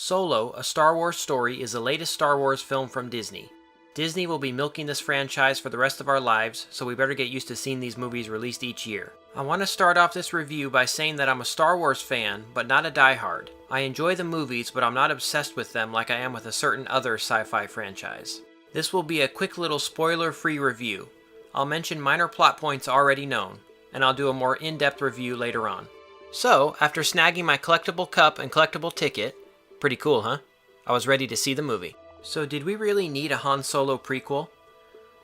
Solo, A Star Wars Story is the latest Star Wars film from Disney. Disney will be milking this franchise for the rest of our lives, so we better get used to seeing these movies released each year. I want to start off this review by saying that I'm a Star Wars fan, but not a diehard. I enjoy the movies, but I'm not obsessed with them like I am with a certain other sci-fi franchise. This will be a quick little spoiler-free review. I'll mention minor plot points already known, and I'll do a more in-depth review later on. So, after snagging my collectible cup and collectible ticket, pretty cool, huh? I was ready to see the movie. So did we really need a Han Solo prequel?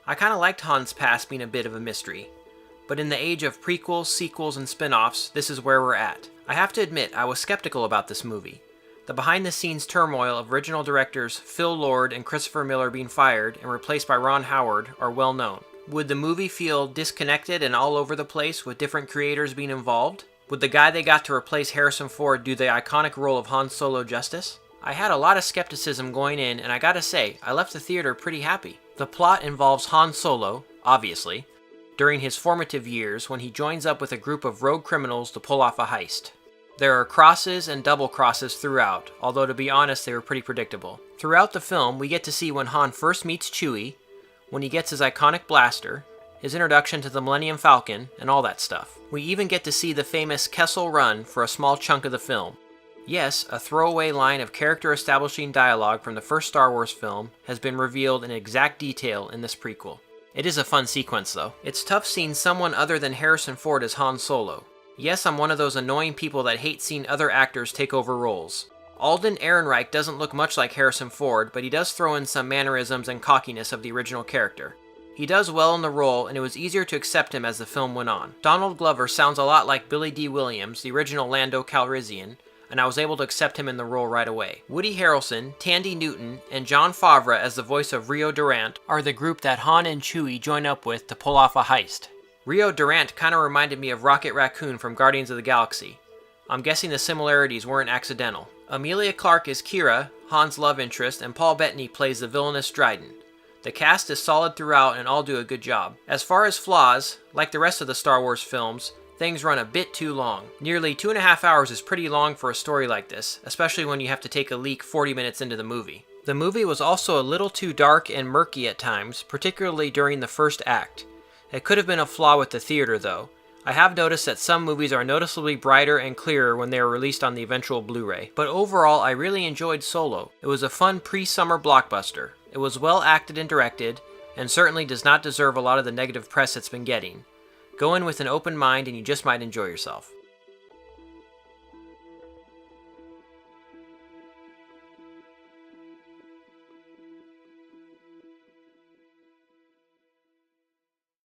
I kinda liked Han's past being a bit of a mystery. But in the age of prequels, sequels, and spin-offs, this is where we're at. I have to admit, I was skeptical about this movie. The behind-the-scenes turmoil of original directors Phil Lord and Christopher Miller being fired and replaced by Ron Howard are well known. Would the movie feel disconnected and all over the place with different creators being involved? Would the guy they got to replace Harrison Ford do the iconic role of Han Solo justice? I had a lot of skepticism going in, and I gotta say, I left the theater pretty happy. The plot involves Han Solo, obviously, during his formative years when he joins up with a group of rogue criminals to pull off a heist. There are crosses and double crosses throughout, although to be honest, they were pretty predictable. Throughout the film, we get to see when Han first meets Chewie, when he gets his iconic blaster, his introduction to the Millennium Falcon, and all that stuff. We even get to see the famous Kessel Run for a small chunk of the film. Yes, a throwaway line of character-establishing dialogue from the first Star Wars film has been revealed in exact detail in this prequel. It is a fun sequence, though. It's tough seeing someone other than Harrison Ford as Han Solo. Yes, I'm one of those annoying people that hate seeing other actors take over roles. Alden Ehrenreich doesn't look much like Harrison Ford, but he does throw in some mannerisms and cockiness of the original character. He does well in the role, and it was easier to accept him as the film went on. Donald Glover sounds a lot like Billy D. Williams, the original Lando Calrissian, and I was able to accept him in the role right away. Woody Harrelson, Tandy Newton, and Jon Favreau as the voice of Rio Durant are the group that Han and Chewie join up with to pull off a heist. Rio Durant kinda reminded me of Rocket Raccoon from Guardians of the Galaxy. I'm guessing the similarities weren't accidental. Emilia Clarke is Kira, Han's love interest, and Paul Bettany plays the villainous Dryden. The cast is solid throughout and all do a good job. As far as flaws, like the rest of the Star Wars films, things run a bit too long. Nearly 2.5 hours is pretty long for a story like this, especially when you have to take a leak 40 minutes into the movie. The movie was also a little too dark and murky at times, particularly during the first act. It could have been a flaw with the theater though. I have noticed that some movies are noticeably brighter and clearer when they are released on the eventual Blu-ray. But overall, I really enjoyed Solo. It was a fun pre-summer blockbuster. It was well acted and directed, and certainly does not deserve a lot of the negative press it's been getting. Go in with an open mind and you just might enjoy yourself.